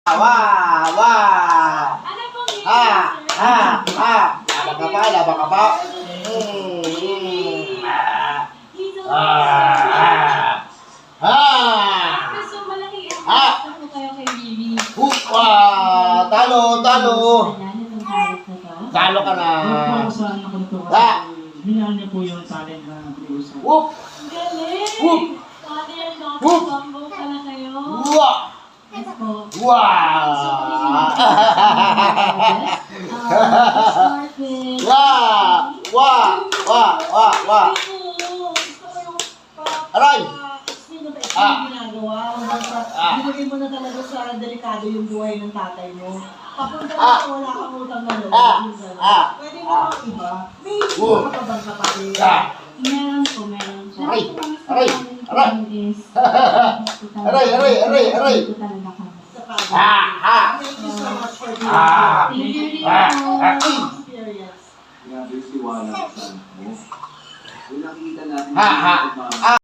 Wow! Wow! Ano pong yun, Ha! sir? Ha! Ha! Labang ka pa. Gusto malaki ang Ah! gusto ko kayo kay Bibi. Talo! Talo ka na. Saan ako nito? Ah! Minahal niya po yung talent na pinag-usapan. Whoop! Ang galing! Whoop! Father, no? Whoop! Bambo pala kayo. Wow! Yes po. Wow! Start with... Wow! Wow! Wow! Wow! Aray! Sino ba Ah. yung ginagawa? Ah. Binigay mo na talaga sa delikado yung buhay ng tatay mo. Papunta Ah. na wala kang utang na loob. Ah. Ah. Pwede naman iba. May Oh. iba ka bang kapatid? Ah. Meron po, meron po. Aray! Aray! Aray! Aray! Sa pagod. Thank you so much for being Ah. here. Thank you rin Ah. po. Ah. Experience. Grabe yung tiwala sa mo. Kung nakikita natin Ha, ha. yung